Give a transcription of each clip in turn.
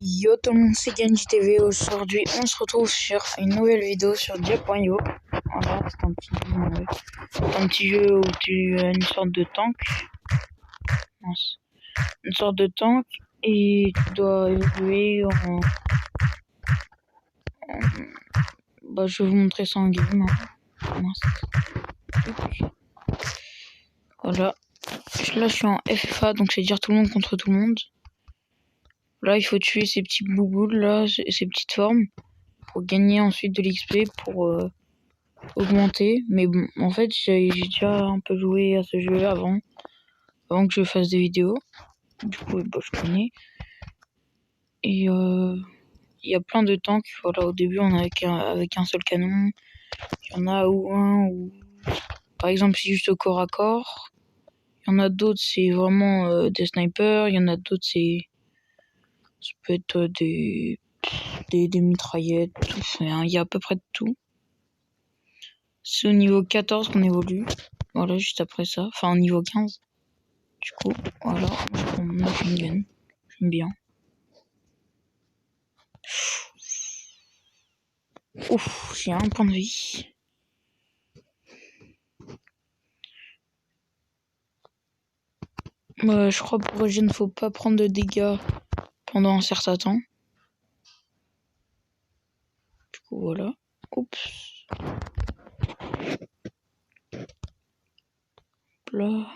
Yo tout le monde, c'est Genji TV. Aujourd'hui, on se retrouve sur une nouvelle vidéo sur Dia.io. Voilà, c'est un petit jeu où tu as une sorte de tank. Une sorte de tank et tu dois évoluer en... Bah, je vais vous montrer ça en game. Voilà. Là, je suis en FFA, donc c'est dire tout le monde contre tout le monde. Là, il faut tuer ces petits bouboules, là, ces petites formes, pour gagner ensuite de l'XP, pour augmenter. Mais bon, en fait, j'ai déjà un peu joué à ce jeu avant que je fasse des vidéos. Du coup, bah, je connais. Et il y a plein de tanks. Voilà, au début, on a avec un seul canon. Il y en a où par exemple, c'est juste au corps à corps. Il y en a d'autres, c'est vraiment des snipers. Il y en a d'autres, ça peut être des mitraillettes, tout. Enfin, il y a à peu près de tout. C'est au niveau 14 qu'on évolue. Voilà, juste après ça. Enfin, au niveau 15. Du coup, voilà, je prends mon machine gun. J'aime bien. Ouf, j'ai un point de vie. Je crois pour il ne faut pas prendre de dégâts pendant un certain temps. Du coup, voilà. Oups. Là.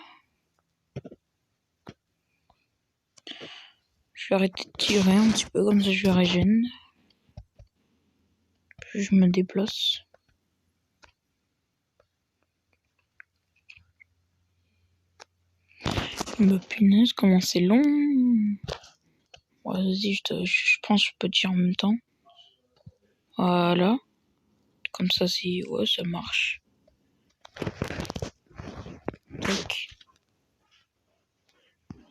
Je vais arrêter de tirer un petit peu, comme ça je vais régénérer. Puis je me déplace. Me punaise, comment c'est long. Ouais, vas-y, je pense que je peux tirer en même temps. Voilà. Comme ça, ouais, ça marche. Tac.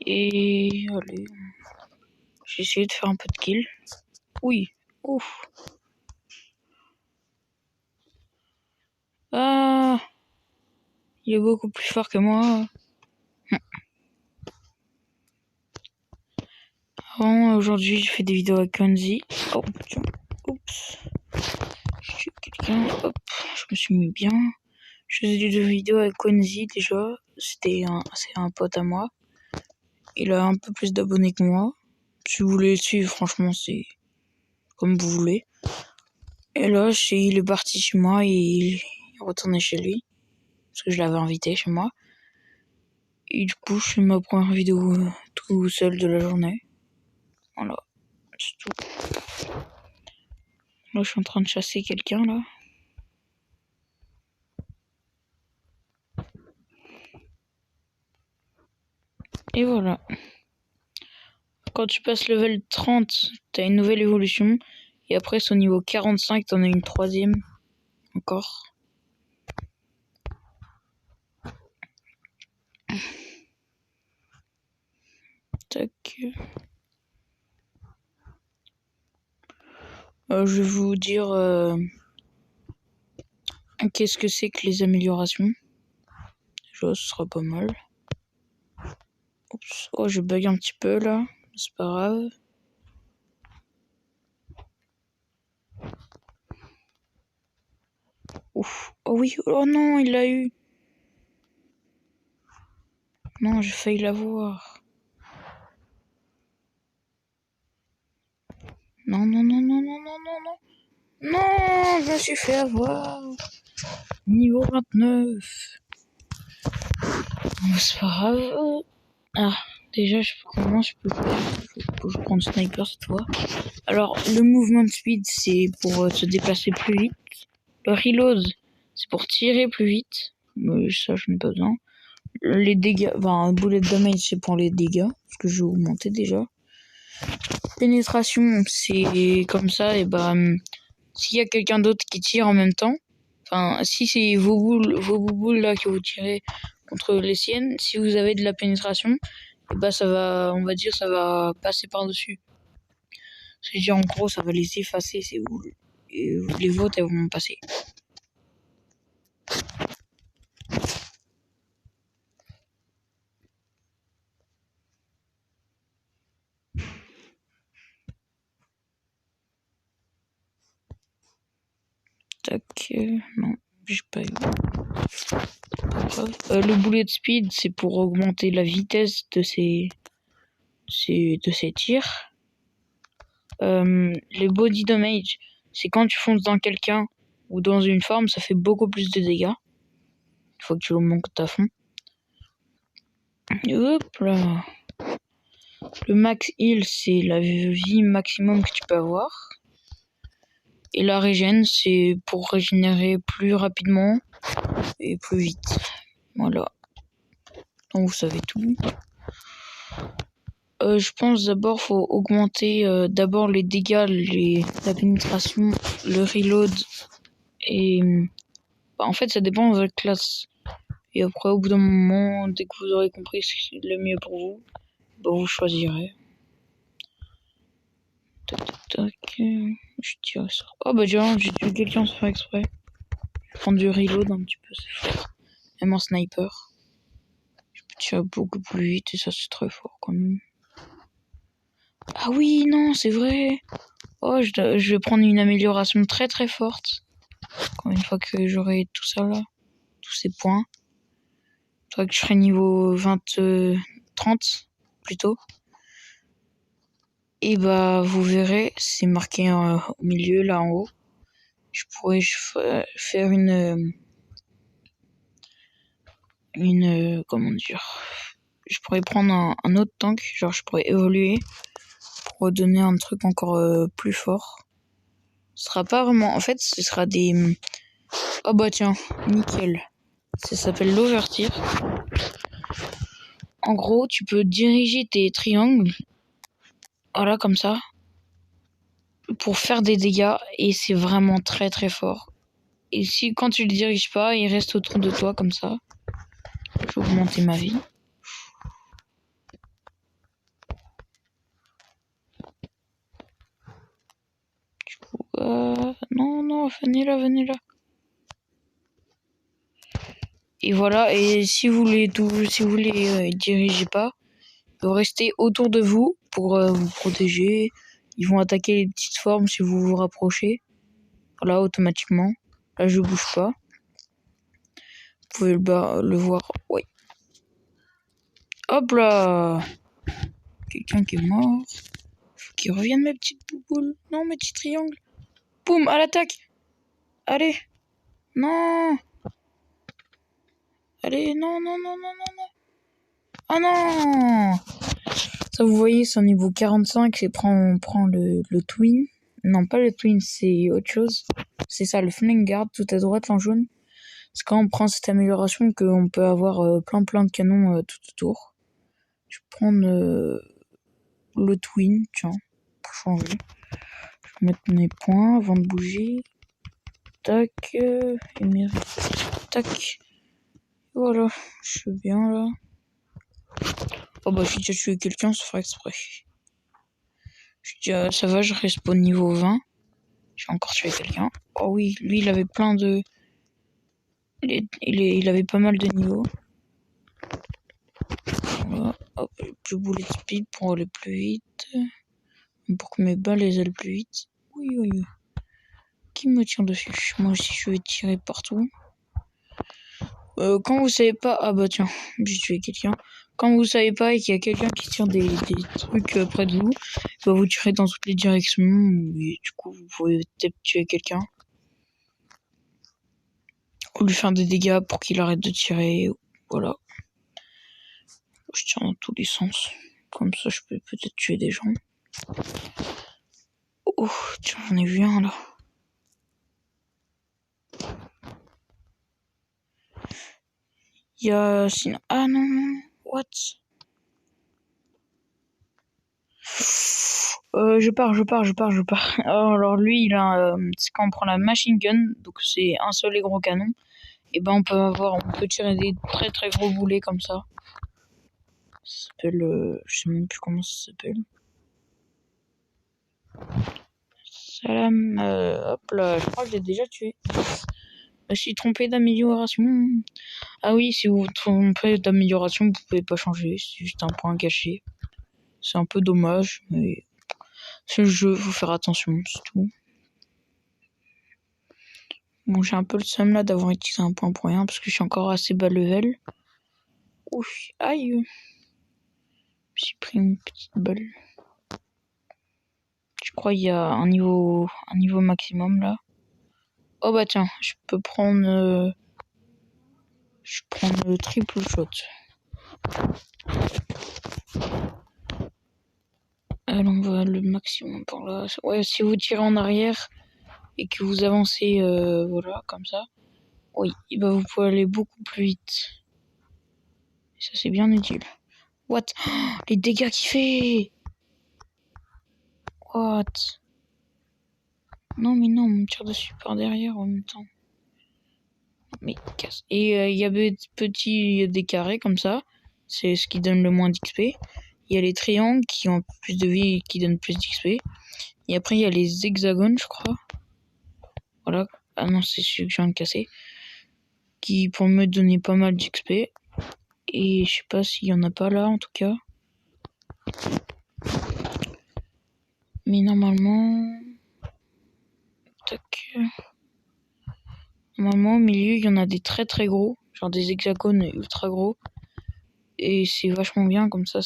Et allez. J'ai essayé de faire un peu de kill. Oui. Ouf. Ah. Il est beaucoup plus fort que moi. Aujourd'hui, je fais des vidéos avec Kenzie. Oh, tiens. Oups. Je tue quelqu'un. Hop. Je me suis mis bien. Je faisais des vidéos avec Kenzie déjà. C'est un pote à moi. Il a un peu plus d'abonnés que moi. Si vous voulez le suivre, franchement, c'est comme vous voulez. Et là, il est parti chez moi et il est retourné chez lui. Parce que je l'avais invité chez moi. Et du coup, je fais ma première vidéo tout seul de la journée. Voilà, c'est tout. Là, je suis en train de chasser quelqu'un, là. Et voilà. Quand tu passes level 30, t'as une nouvelle évolution. Et après, c'est au niveau 45, t'en as une troisième. Encore. Tac. Je vais vous dire qu'est-ce que c'est que les améliorations. Déjà, ce sera pas mal. Oups. Oh, je bug un petit peu là. C'est pas grave. Ouf. Oh oui. Oh non, il l'a eu. Non, j'ai failli l'avoir. Non, non, non, non, non, non, non, non. Non, je me suis fait avoir. Niveau 29. C'est pas grave. Ah, déjà, comment je peux faire? Faut que je prenne sniper cette fois. Alors, le movement speed, c'est pour se déplacer plus vite. Le reload, c'est pour tirer plus vite. Mais ça, je n'ai pas besoin. Les dégâts, bullet damage, c'est pour les dégâts. Parce que je vais augmenter déjà. Pénétration, c'est comme ça, et s'il y a quelqu'un d'autre qui tire en même temps, si c'est vos bouboules là que vous tirez contre les siennes, si vous avez de la pénétration, et ça va, on va dire, ça va passer par-dessus. C'est-à-dire, en gros, ça va les effacer, et les vôtres, elles vont passer. Tac, non, j'ai pas eu. Le bullet speed, c'est pour augmenter la vitesse de ses tirs. Les body damage, c'est quand tu fonces dans quelqu'un ou dans une forme, ça fait beaucoup plus de dégâts. Il faut que tu l'augmentes à fond. Hop là. Le max heal, c'est la vie maximum que tu peux avoir. Et la régène, c'est pour régénérer plus rapidement et plus vite. Voilà. Donc vous savez tout. Je pense d'abord faut augmenter d'abord les dégâts, la pénétration, le reload et en fait ça dépend de votre classe. Et après au bout d'un moment, dès que vous aurez compris ce qui est le mieux pour vous, bah, vous choisirez. Tac tac tac. Je tire ça. Oh bah déjà j'ai tué quelqu'un sans faire exprès. Je vais prendre du reload un petit peu, c'est fort. Même en sniper. Je peux tirer beaucoup plus vite et ça c'est très fort quand même. Ah oui non c'est vrai. Oh, je vais prendre une amélioration très très forte. Quand une fois que j'aurai tout ça là, tous ces points. Je crois que je serai niveau 30 plutôt. Et bah vous verrez, c'est marqué au milieu là en haut. Je pourrais faire comment dire. Je pourrais prendre un autre tank, genre je pourrais évoluer pour donner un truc encore plus fort. Ce sera pas vraiment, en fait ce sera des... Oh bah tiens, nickel. Ça s'appelle l'overtir. En gros, tu peux diriger tes triangles, voilà comme ça, pour faire des dégâts et c'est vraiment très très fort. Et si quand tu le diriges pas, il reste autour de toi comme ça. Je vais augmenter ma vie. Non, venez là. Et voilà, et si vous les dirigez pas, ils vont rester autour de vous pour vous protéger. Ils vont attaquer les petites formes si vous vous rapprochez. Voilà, automatiquement. Là, je bouge pas. Vous pouvez le voir. Oui. Hop là. Quelqu'un qui est mort. Faut qu'il revienne, mes petites bouboules. Non, mes petits triangles. Boum, à l'attaque. Allez. Non. Allez, non. Oh non. Ça, vous voyez, c'est au niveau 45 et on prend le twin. Non, pas le twin, c'est autre chose. C'est ça, le flank guard, tout à droite en jaune. C'est quand on prend cette amélioration qu'on peut avoir plein de canons tout autour. Je vais prendre le twin, tiens, pour changer. Je vais mettre mes points avant de bouger. Tac, et tac. Voilà, je suis bien là. Oh bah j'ai déjà tué quelqu'un sans faire exprès. Ça va, je respawn niveau 20. J'ai encore tué quelqu'un. Oh oui, lui il avait plein de... Il avait pas mal de niveaux. Voilà, hop, plus bullet speed pour aller plus vite. Pour que mes balles les aillent plus vite. Oui. Qui me tire dessus? Moi aussi je vais tirer partout. Quand vous savez pas... Ah bah tiens, j'ai tué quelqu'un. Quand vous savez pas et qu'il y a quelqu'un qui tire des trucs près de vous, bah vous tirez dans toutes les directions. Et du coup, vous pouvez peut-être tuer quelqu'un. Ou lui faire des dégâts pour qu'il arrête de tirer. Voilà. Je tire dans tous les sens. Comme ça, je peux peut-être tuer des gens. Oh, tiens, j'en ai vu un là. Il y a... Sinon... Ah non. What? Je pars. Alors lui, il a, c'est quand on prend la machine gun, donc c'est un seul et gros canon. Et ben on peut tirer des très très gros boulets comme ça. Ça s'appelle, je sais même plus comment ça s'appelle. Salam, hop là, je crois que je l'ai déjà tué. Je me suis trompé d'amélioration. Ah oui, si vous vous trompez d'amélioration, vous pouvez pas changer, c'est juste un point caché. C'est un peu dommage, mais c'est le jeu, faut faire attention, c'est tout. Bon, j'ai un peu le seum là d'avoir utilisé un point pour rien parce que je suis encore assez bas level. Ouf, aïe. J'ai pris une petite balle. Je crois qu'il y a un niveau maximum là. Oh bah tiens, je peux prendre... je prends le triple shot. Alors on va le maximum par là. Ouais, si vous tirez en arrière et que vous avancez, voilà, comme ça. Oui, et bah vous pouvez aller beaucoup plus vite. Et ça c'est bien utile. What? Oh, les dégâts qu'il fait! What? Non mais non, on me tire dessus par derrière en même temps. Mais casse. Et il y a des carrés comme ça. C'est ce qui donne le moins d'XP. Il y a les triangles qui ont plus de vie et qui donnent plus d'XP. Et après il y a les hexagones, je crois. Voilà. Ah non, c'est celui que je viens de casser. Qui pour me donner pas mal d'XP. Et je sais pas s'il y en a pas là en tout cas. Mais normalement... Tac. Normalement au milieu il y en a des très très gros. Genre des hexagones ultra gros. Et c'est vachement bien comme ça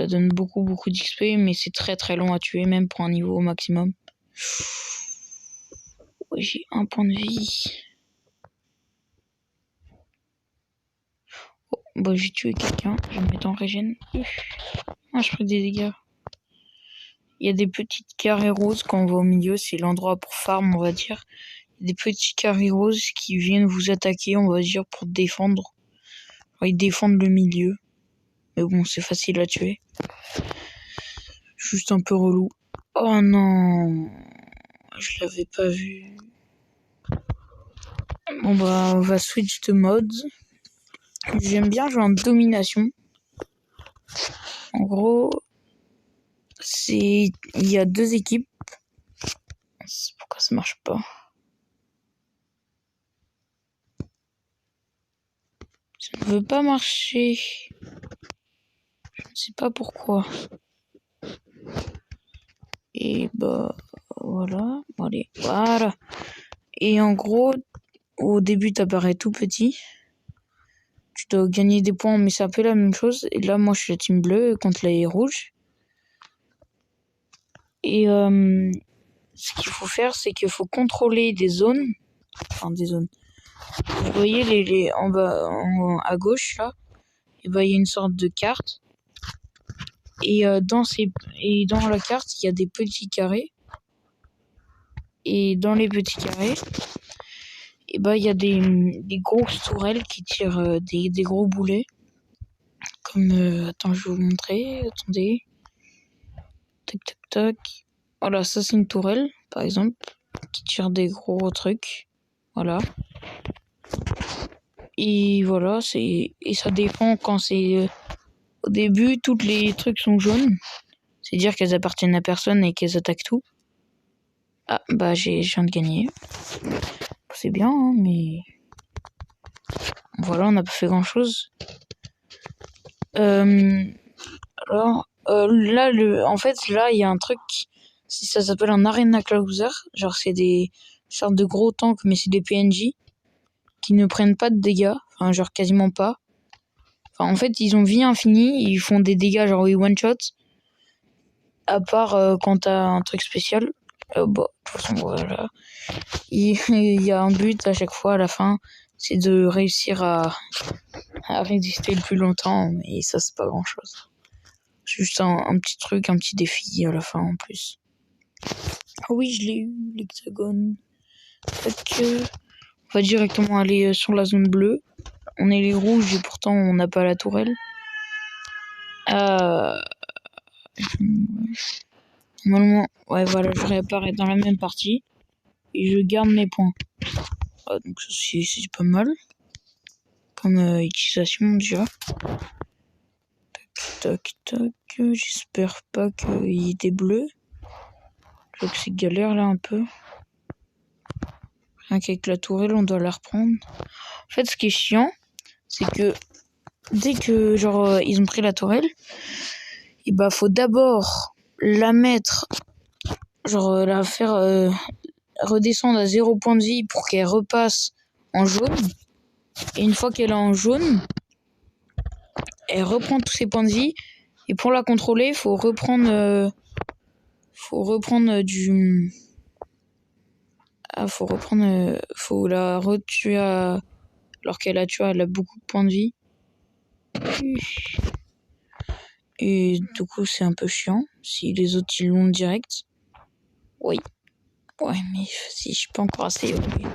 donne beaucoup d'XP. Mais c'est très très long à tuer même pour un niveau au maximum. Ouais, j'ai un point de vie. Oh, bah j'ai tué quelqu'un. Je vais me mettre en régène. Ah, je fais des dégâts. Il y a des petites carrés roses quand on va au milieu. C'est l'endroit pour farm, on va dire. Il y a des petits carrés roses qui viennent vous attaquer, on va dire, pour défendre. Alors, ils défendent le milieu. Mais bon, c'est facile à tuer. Juste un peu relou. Oh non, je l'avais pas vu. Bon bah, on va switch de mode. J'aime bien jouer en domination. En gros, il y a 2 équipes. Pourquoi ça marche pas? Ça ne veut pas marcher. Je ne sais pas pourquoi. Et bah voilà. Allez, voilà. Et en gros, au début t'apparais tout petit. Tu dois gagner des points, mais c'est un peu la même chose. Et là, moi, je suis la team bleue contre les rouges. Et ce qu'il faut faire, c'est qu'il faut contrôler des zones. Enfin, des zones. Vous voyez les en bas, à gauche là, et ben il y a une sorte de carte. Et dans la carte, il y a des petits carrés. Et dans les petits carrés, et ben il y a des grosses tourelles qui tirent des gros boulets. Comme attends, je vais vous montrer. Attendez. Tac tac tac. Voilà, ça c'est une tourelle, par exemple, qui tire des gros trucs. Voilà. Et voilà, et ça défend quand c'est au début, tous les trucs sont jaunes. C'est-à-dire qu'elles appartiennent à personne et qu'elles attaquent tout. Ah, bah je viens de gagner. C'est bien, hein, mais... Voilà, on n'a pas fait grand-chose. Alors, là, en fait, là, il y a un truc... Ça s'appelle un Arena Closer. Genre, c'est des sortes de gros tanks, mais c'est des PNJ qui ne prennent pas de dégâts. Enfin, genre, quasiment pas. Enfin, en fait, ils ont vie infinie. Ils font des dégâts, genre, ils one-shot. À part quand t'as un truc spécial. Bah, de toute façon, voilà. Il y a un but à chaque fois à la fin. C'est de réussir à résister le plus longtemps. Et ça, c'est pas grand-chose. C'est juste un petit truc, un petit défi à la fin en plus. Ah oui, je l'ai eu, l'hexagone. On va directement aller sur la zone bleue. On est les rouges et pourtant on n'a pas la tourelle. Normalement, ouais, voilà, je réapparais dans la même partie. Et je garde mes points. Ah, donc c'est pas mal. Comme utilisation déjà. Tac, tac. J'espère pas qu'il y ait des bleus. Je vois que c'est galère là un peu. Rien qu'avec la tourelle, on doit la reprendre. En fait, ce qui est chiant, c'est que dès que genre ils ont pris la tourelle, et bah faut d'abord la mettre, genre la faire redescendre à 0 point de vie pour qu'elle repasse en jaune. Et une fois qu'elle est en jaune, elle reprend tous ses points de vie. Et pour la contrôler, il faut reprendre du... Ah, faut la retuer alors qu'elle a tué, elle a beaucoup de points de vie. Et du coup, c'est un peu chiant. Si les autres, ils l'ont direct. Oui. Ouais, mais si je suis pas encore assez... Oui.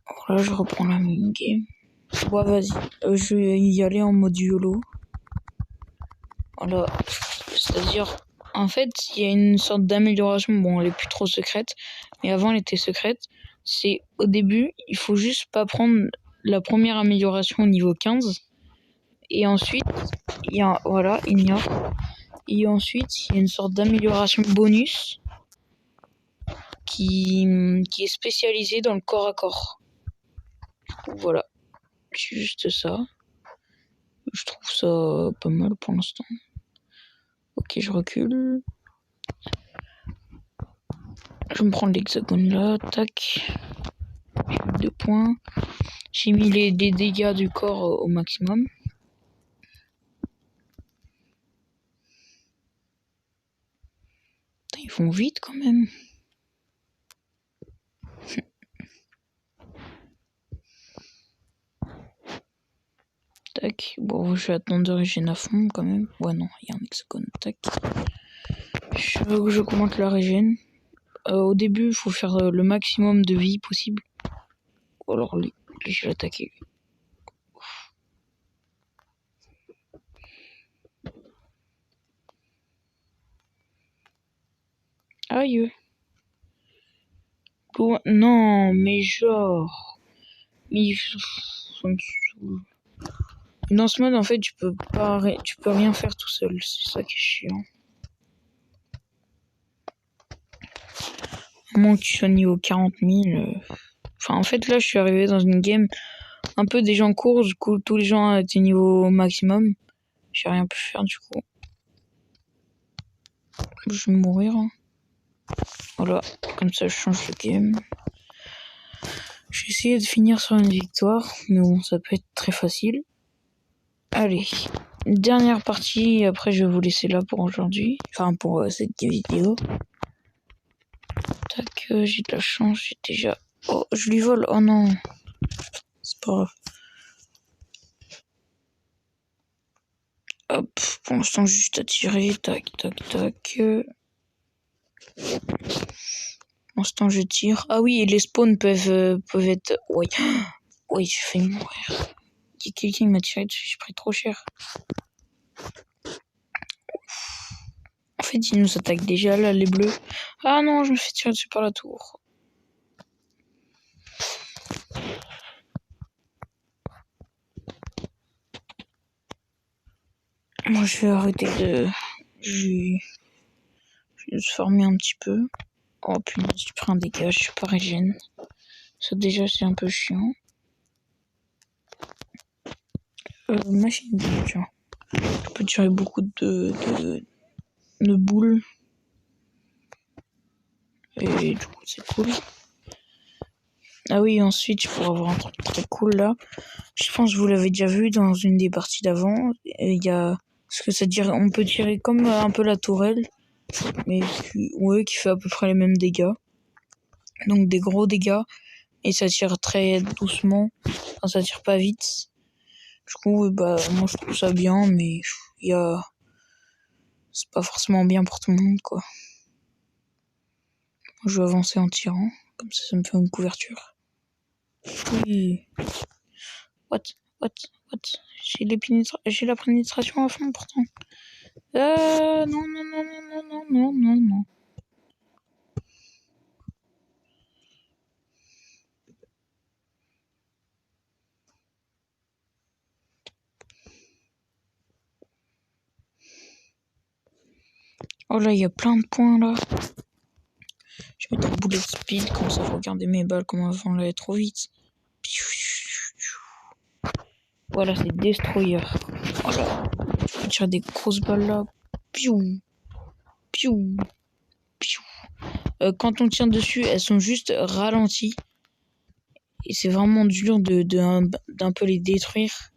Alors là, je reprends la même game. Ouais, vas-y. Je vais y aller en mode YOLO. Voilà. C'est-à-dire... En fait, il y a une sorte d'amélioration. Bon, elle est plus trop secrète. Mais avant, elle était secrète. C'est au début, il faut juste pas prendre la première amélioration au niveau 15. Et ensuite, il y a... Voilà, ignore. Et ensuite, il y a une sorte d'amélioration bonus qui est spécialisée dans le corps à corps. Voilà. C'est juste ça. Je trouve ça pas mal pour l'instant. Ok, je recule. Je me prends l'hexagone là, tac. J'ai mis 2 points. J'ai mis les dégâts du corps au maximum. Ils vont vite quand même. Tac. Bon, je vais attendre de régénérer à fond quand même. Ouais, non, il y a un hexagone. Tac. Je commente la régène. Au début, il faut faire le maximum de vie possible. Ou alors, je vais l'attaquer. Aïe. Non, mais genre... Mais... Ça me saoule. Dans ce mode, en fait, tu peux rien faire tout seul. C'est ça qui est chiant. À moins que tu sois niveau 40 000. Enfin, en fait, là, je suis arrivé dans une game un peu des gens courts. Du coup, tous les gens étaient niveau maximum. J'ai rien pu faire, du coup. Je vais mourir. Hein. Voilà. Comme ça, je change de game. J'ai essayé de finir sur une victoire. Mais bon, ça peut être très facile. Allez. Dernière partie. Après, je vais vous laisser là pour aujourd'hui. Enfin, pour cette vidéo. Tac, j'ai de la chance. J'ai déjà... Oh, je lui vole. Oh non. C'est pas grave. Hop, pour l'instant, juste à tirer. Tac, tac, tac. Pour l'instant, je tire. Ah oui, et les spawns peuvent être... Oui. Oui, j'ai failli mourir. Il y a quelqu'un qui m'a tiré dessus. J'ai pris trop cher. En fait, ils nous attaquent déjà, là, les bleus. Ah non, je me fais tirer dessus par la tour. Moi, je vais arrêter de... Je vais se former un petit peu. Oh punaise, j'ai pris un dégât, je suis pas régène. Ça déjà, c'est un peu chiant. Machine, tiens. Je peux tirer beaucoup de boules. Et du coup, c'est cool. Ah oui, ensuite, pour avoir un truc très cool là, je pense que vous l'avez déjà vu dans une des parties d'avant. Il y a ce que ça dirait, on peut tirer comme un peu la tourelle, mais qui fait à peu près les mêmes dégâts. Donc des gros dégâts, et ça tire très doucement, enfin, ça tire pas vite. Du coup, moi je trouve ça bien, mais c'est pas forcément bien pour tout le monde, quoi. Je vais avancer en tirant, comme ça me fait une couverture. Oui. What? J'ai la pénétration à fond pourtant. Non. Oh là, il y a plein de points là. Je vais mettre un bullet speed, comme ça faut regarder mes balles, comment elles vont aller trop vite. Voilà, c'est Destroyer. Voilà. Je peux tirer des grosses balles là. quand on tire dessus, elles sont juste ralenties. Et c'est vraiment dur d'un peu les détruire.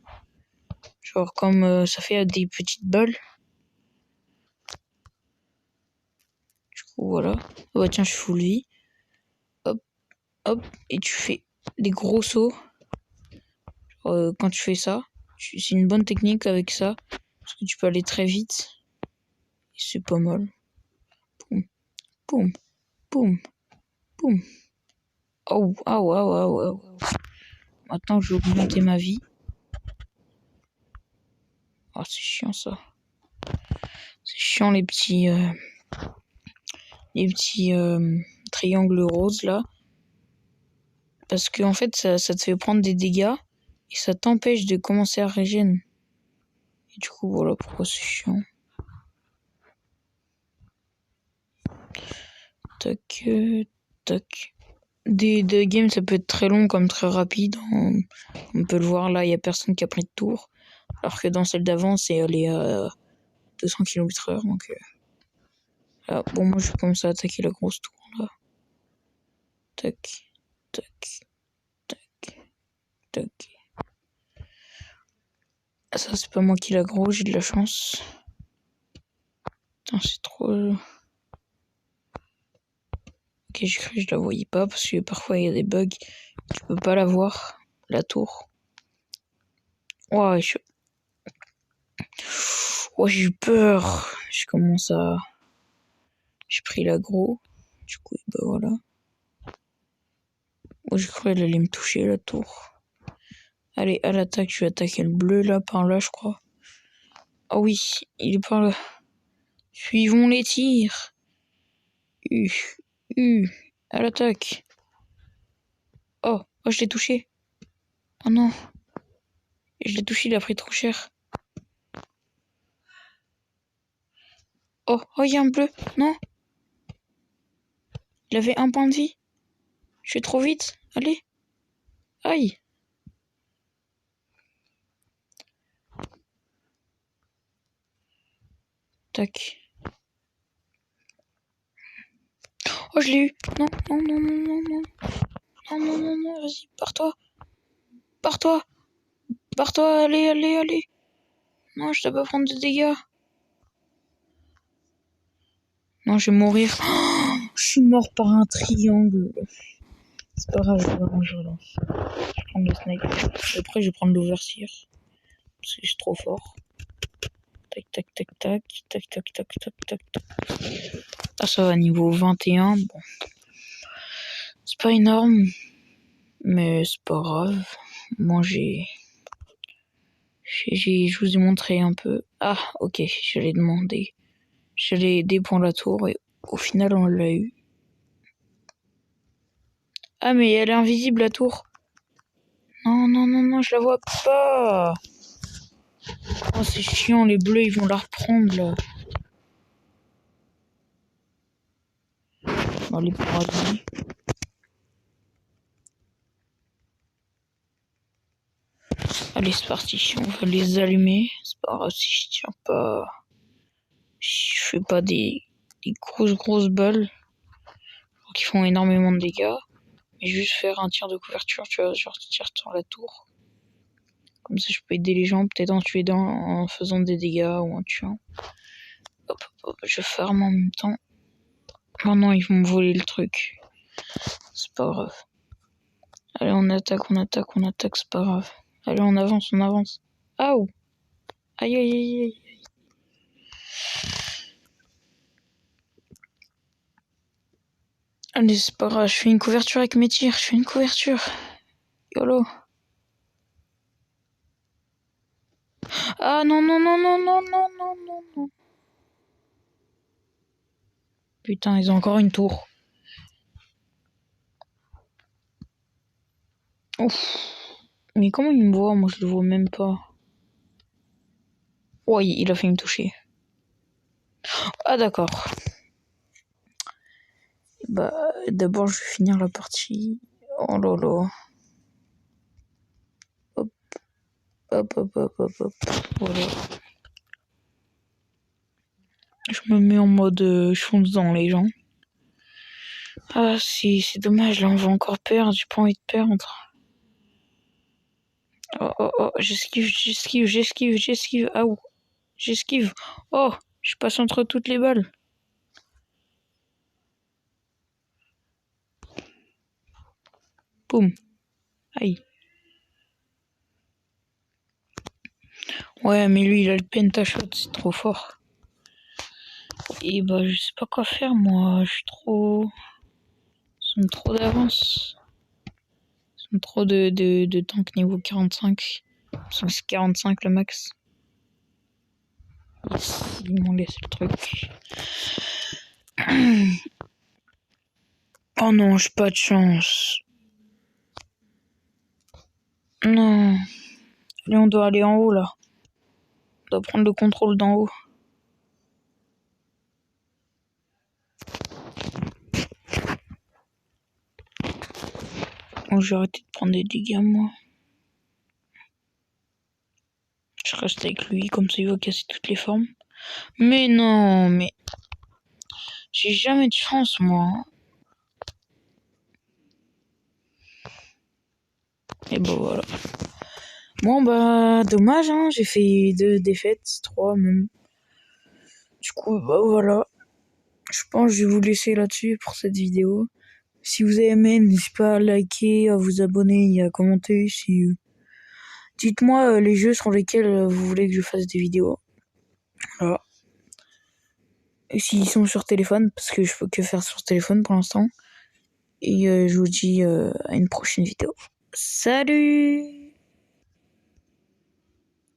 Genre comme ça fait des petites balles. Du coup, voilà. Oh bah tiens, je suis full vie. Hop, hop. Et tu fais des gros sauts. Quand tu fais ça, c'est une bonne technique avec ça. Parce que tu peux aller très vite. Et c'est pas mal. Boum, boum, boum, boum. Oh, oh, oh, oh, oh. Maintenant, je vais augmenter ma vie. Oh, c'est chiant ça. C'est chiant les petits triangles roses là. Parce que en fait, ça te fait prendre des dégâts et ça t'empêche de commencer à régénérer. Et du coup, voilà pourquoi c'est chiant. Tac, tac. Des games, ça peut être très long comme très rapide. On peut le voir là, il y a personne qui a pris de tour. Alors que dans celle d'avant, c'est aller à 200 km/h. Donc, là, bon, moi je vais commencer à attaquer la grosse tour là. Tac, tac, tac, tac. Ah, ça, c'est pas moi qui l'aggro, j'ai de la chance. Putain, c'est trop. Ok, j'ai cru que je la voyais pas parce que parfois il y a des bugs. Tu peux pas la voir, la tour. Ouais, j'ai eu peur. Je commence à. J'ai pris l'aggro. Du coup, bah voilà. Moi, j'ai cru qu'elle allait me toucher, la tour. Allez, à l'attaque, je vais attaquer le bleu, là, par là, je crois. Ah oui, il est par là. Suivons les tirs. À l'attaque. Oh, je l'ai touché. Oh non. Je l'ai touché, il a pris trop cher. Oh, il y a un bleu. Non. Il avait un point de vie. Je vais trop vite. Allez. Aïe. Tac. Oh, je l'ai eu. Non, non, non, non, non, non. Non, non, non, non, vas-y, pars-toi. Pars-toi. Pars-toi, allez, allez, allez. Non, je dois pas prendre de dégâts. Non, je vais mourir. Oh, je suis mort par un triangle. C'est pas grave, je relance. Je vais prendre le sniper. Après, je vais prendre l'overseer. Parce que je suis trop fort. Tac, tac, tac, tac. Tac, tac, tac, tac, tac, tac. Ah, ça va, niveau 21. Bon. C'est pas énorme. Mais c'est pas grave. Moi, je vous ai montré un peu. Ah, ok, j'allais demander. J'allais aider pour la tour et au final, on l'a eu. Ah, mais elle est invisible, la tour. Non, non, non, non, je la vois pas. Oh, c'est chiant, les bleus, ils vont la reprendre, là. Dans les paradis. Allez, c'est parti. On va les allumer. C'est pas grave si je tiens pas. Je fais pas des grosses balles. Qui font énormément de dégâts. Mais juste faire un tir de couverture, tu vois, genre tir sur la tour. Comme ça, je peux aider les gens, peut-être en tuer en faisant des dégâts ou en tuant. Hop, hop, je farm en même temps. Maintenant, ils vont me voler le truc. C'est pas grave. Allez, on attaque, c'est pas grave. Allez, on avance. Aouh! Aïe, aïe, aïe, aïe. Allez, c'est pas grave, je fais une couverture avec mes tirs, YOLO. Ah non, non, non, non, non, non, non, non, non. Putain, ils ont encore une tour. Ouf. Mais comment il me voit? Moi, je le vois même pas. Ouais, il a fait me toucher. Ah, d'accord. Bah, d'abord, je vais finir la partie. Oh là là. Hop. Hop, hop, hop, hop, hop. Voilà. Je me mets en mode je fonce dans les gens. Ah, c'est dommage, là, on va encore perdre. J'ai pas envie de perdre. Oh, oh, oh, j'esquive. Ah, j'esquive. Oh, je passe entre toutes les balles. Boum. Aïe. Ouais, mais lui, il a le pentashot, c'est trop fort. Et bah, je sais pas quoi faire, moi. Je suis trop... Ils ont trop d'avance. Ils ont trop de tank niveau 45. C'est 45 le max. Yes, ils m'ont laissé le truc. Oh non, j'ai pas de chance. Non. Allez, on doit aller en haut, là. On doit prendre le contrôle d'en haut. Bon, j'ai arrêté de prendre des dégâts, moi. Je reste avec lui, comme ça il va casser toutes les formes. Mais non, mais... J'ai jamais de chance, moi. Et bah voilà. Bon bah, dommage, hein. J'ai fait 2 défaites, 3 même. Du coup, bah voilà. Je pense que je vais vous laisser là-dessus pour cette vidéo. Si vous avez aimé, n'hésitez pas à liker, à vous abonner et à commenter. Dites-moi les jeux sur lesquels vous voulez que je fasse des vidéos. Voilà. Et s'ils sont sur téléphone, parce que je peux que faire sur téléphone pour l'instant. Et je vous dis à une prochaine vidéo. Salut!